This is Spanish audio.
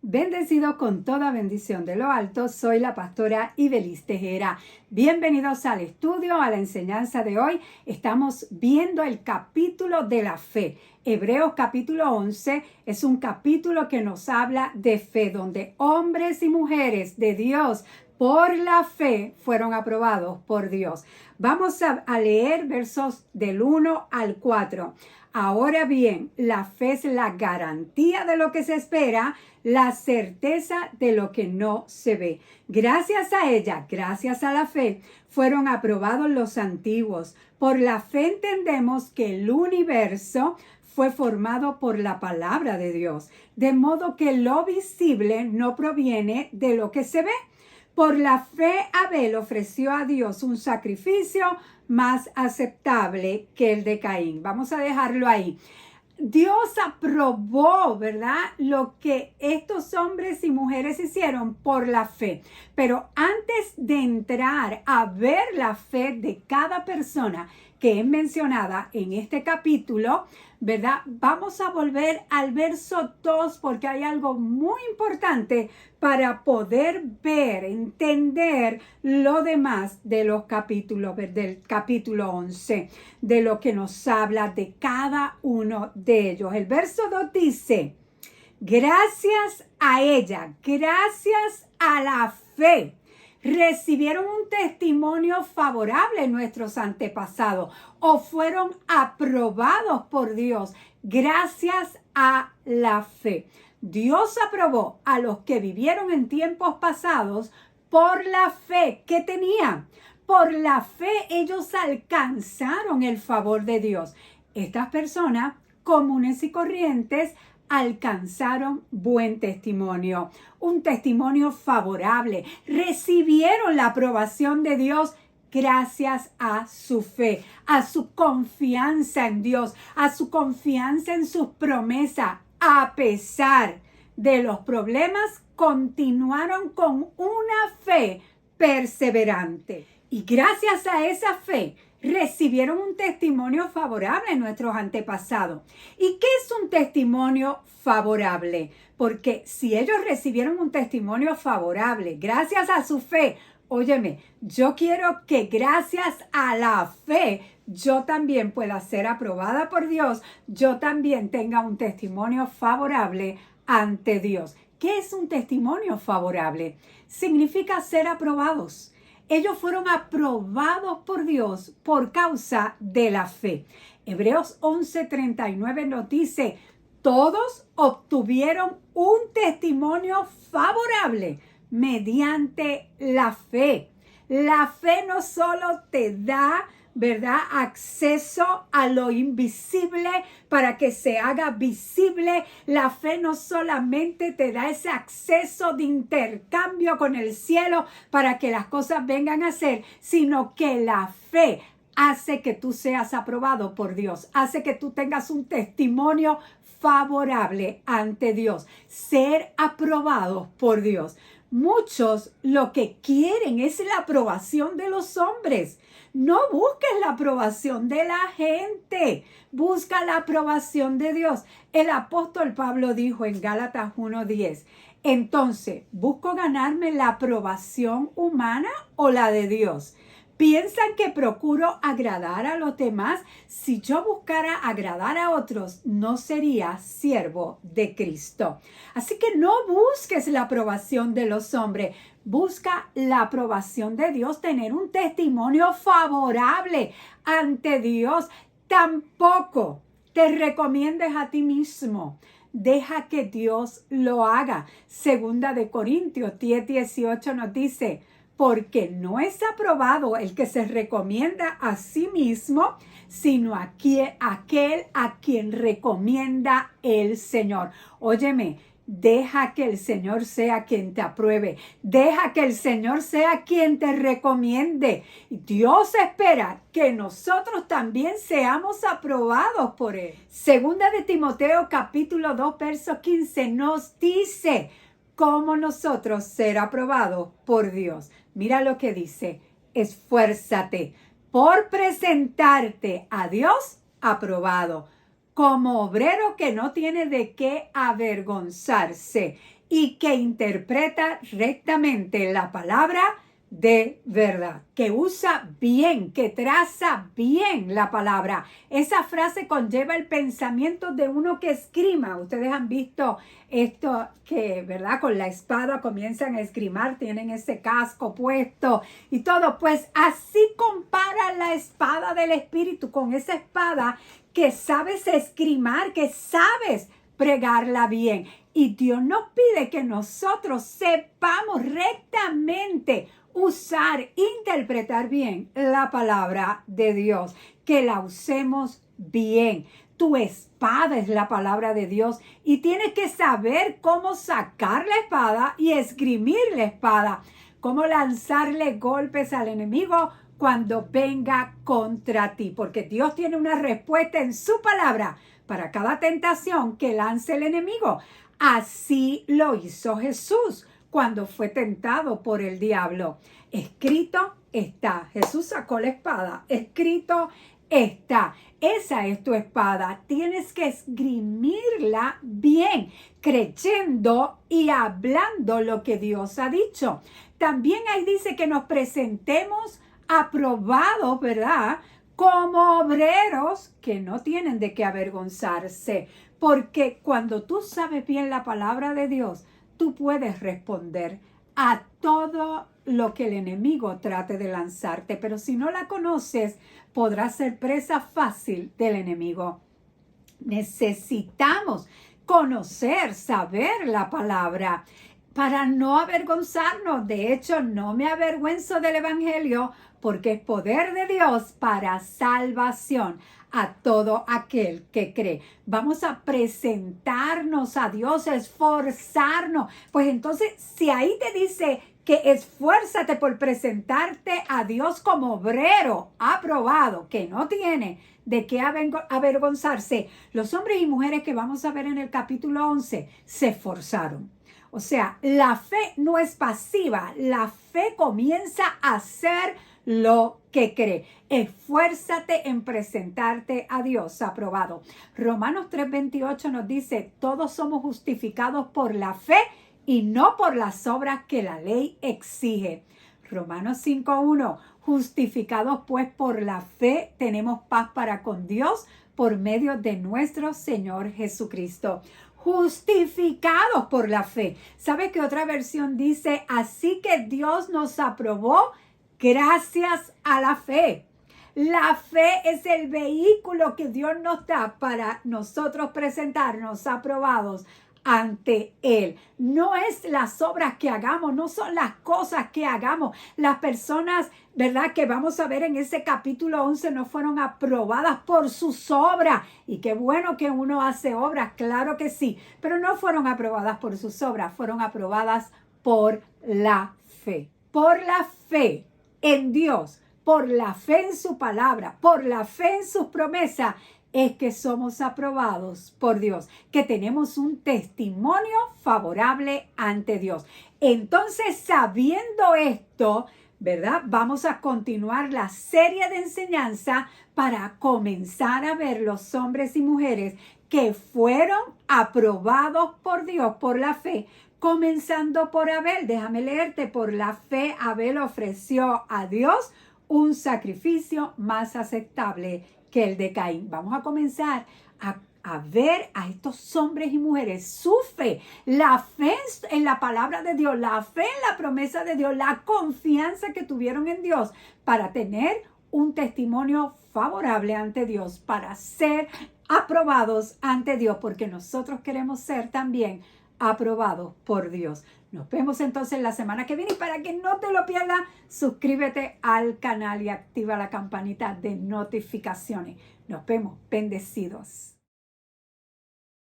Bendecido con toda bendición de lo alto, soy la pastora Ibelis Tejera. Bienvenidos al estudio, a la enseñanza de hoy. Estamos viendo el capítulo de la fe. Hebreos capítulo 11 es un capítulo que nos habla de fe, donde hombres y mujeres de Dios por la fe fueron aprobados por Dios. Vamos a leer versos del 1 al 4. Ahora bien, la fe es la garantía de lo que se espera, la certeza de lo que no se ve. Gracias a ella, gracias a la fe, fueron aprobados los antiguos. Por la fe entendemos que el universo fue formado por la palabra de Dios, de modo que lo visible no proviene de lo que se ve. Por la fe, Abel ofreció a Dios un sacrificio más aceptable que el de Caín. Vamos a dejarlo ahí. Dios aprobó, ¿verdad?, lo que estos hombres y mujeres hicieron por la fe. Pero antes de entrar a ver la fe de cada persona que es mencionada en este capítulo, ¿verdad?, vamos a volver al verso 2 porque hay algo muy importante para poder ver, entender lo demás de los capítulos, del capítulo 11, de lo que nos habla de cada uno de ellos. El verso 2 dice: gracias a ella, gracias a la fe, recibieron un testimonio favorable nuestros antepasados o fueron aprobados por Dios gracias a la fe. Dios aprobó a los que vivieron en tiempos pasados por la fe que tenían. Por la fe ellos alcanzaron el favor de Dios. Estas personas comunes y corrientes alcanzaron buen testimonio, un testimonio favorable. Recibieron la aprobación de Dios gracias a su fe, a su confianza en Dios, a su confianza en sus promesas. A pesar de los problemas, continuaron con una fe perseverante. Y gracias a esa fe, recibieron un testimonio favorable en nuestros antepasados. ¿Y qué es un testimonio favorable? Porque si ellos recibieron un testimonio favorable gracias a su fe, óyeme, yo quiero que gracias a la fe yo también pueda ser aprobada por Dios, yo también tenga un testimonio favorable ante Dios. ¿Qué es un testimonio favorable? Significa ser aprobados. Ellos fueron aprobados por Dios por causa de la fe. Hebreos 11:39 nos dice: todos obtuvieron un testimonio favorable mediante la fe. La fe no solo te da, ¿verdad?, acceso a lo invisible para que se haga visible. La fe no solamente te da ese acceso de intercambio con el cielo para que las cosas vengan a ser, sino que la fe hace que tú seas aprobado por Dios, hace que tú tengas un testimonio favorable ante Dios, ser aprobados por Dios. Muchos lo que quieren es la aprobación de los hombres. No busques la aprobación de la gente, busca la aprobación de Dios. El apóstol Pablo dijo en Gálatas 1:10, entonces, ¿busco ganarme la aprobación humana o la de Dios? ¿Piensan que procuro agradar a los demás? Si yo buscara agradar a otros, no sería siervo de Cristo. Así que no busques la aprobación de los hombres. Busca la aprobación de Dios, tener un testimonio favorable ante Dios. Tampoco te recomiendes a ti mismo. Deja que Dios lo haga. Segunda de Corintios 10:18 nos dice: porque no es aprobado el que se recomienda a sí mismo, sino aquel a quien recomienda el Señor. Óyeme, deja que el Señor sea quien te apruebe. Deja que el Señor sea quien te recomiende. Dios espera que nosotros también seamos aprobados por Él. Segunda de Timoteo capítulo 2 verso 15 nos dice cómo nosotros ser aprobados por Dios. Mira lo que dice: esfuérzate por presentarte a Dios aprobado, como obrero que no tiene de qué avergonzarse y que interpreta rectamente la palabra de verdad, que usa bien, que traza bien la palabra. Esa frase conlleva el pensamiento de uno que esgrima. Ustedes han visto esto que, ¿verdad? Con la espada comienzan a esgrimar, tienen ese casco puesto y todo. Pues así compara la espada del Espíritu con esa espada que sabes esgrimar, que sabes pregarla bien. Y Dios nos pide que nosotros sepamos rectamente usar, interpretar bien la palabra de Dios, que la usemos bien. Tu espada es la palabra de Dios y tienes que saber cómo sacar la espada y esgrimir la espada, cómo lanzarle golpes al enemigo cuando venga contra ti, porque Dios tiene una respuesta en su palabra para cada tentación que lance el enemigo. Así lo hizo Jesús cuando fue tentado por el diablo. Escrito está. Jesús sacó la espada. Escrito está. Esa es tu espada. Tienes que esgrimirla bien, creyendo y hablando lo que Dios ha dicho. También ahí dice que nos presentemos aprobados, ¿verdad? Como obreros que no tienen de qué avergonzarse. Porque cuando tú sabes bien la palabra de Dios, tú puedes responder a todo lo que el enemigo trate de lanzarte. Pero si no la conoces, podrás ser presa fácil del enemigo. Necesitamos conocer, saber la palabra para no avergonzarnos. De hecho, no me avergüenzo del evangelio porque es poder de Dios para salvación a todo aquel que cree. Vamos a presentarnos a Dios, esforzarnos. Pues entonces, si ahí te dice que esfuérzate por presentarte a Dios como obrero aprobado, que no tiene de qué avergonzarse, los hombres y mujeres que vamos a ver en el capítulo 11 se esforzaron. O sea, la fe no es pasiva, la fe comienza a hacer lo que cree. Esfuérzate en presentarte a Dios aprobado. Romanos 3:28 nos dice, todos somos justificados por la fe y no por las obras que la ley exige. Romanos 5:1, justificados pues por la fe tenemos paz para con Dios por medio de nuestro Señor Jesucristo. Justificados por la fe. ¿Sabe qué otra versión dice? Así que Dios nos aprobó gracias a la fe. La fe es el vehículo que Dios nos da para nosotros presentarnos aprobados ante Él. No es las obras que hagamos, no son las cosas que hagamos. Las personas, ¿verdad?, que vamos a ver en ese capítulo 11 no fueron aprobadas por sus obras. Y qué bueno que uno hace obras, claro que sí, pero no fueron aprobadas por sus obras, fueron aprobadas por la fe. Por la fe en Dios, por la fe en su palabra, por la fe en sus promesas, es que somos aprobados por Dios, que tenemos un testimonio favorable ante Dios. Entonces, sabiendo esto, ¿verdad? Vamos a continuar la serie de enseñanza para comenzar a ver los hombres y mujeres que fueron aprobados por Dios por la fe. Comenzando por Abel, déjame leerte, por la fe Abel ofreció a Dios un sacrificio más aceptable que el de Caín. Vamos a comenzar a ver a estos hombres y mujeres, su fe, la fe en la palabra de Dios, la fe en la promesa de Dios, la confianza que tuvieron en Dios para tener un testimonio favorable ante Dios, para ser aprobados ante Dios, porque nosotros queremos ser también aprobados por Dios. Nos vemos entonces la semana que viene y para que no te lo pierdas, suscríbete al canal y activa la campanita de notificaciones. Nos vemos. Bendecidos.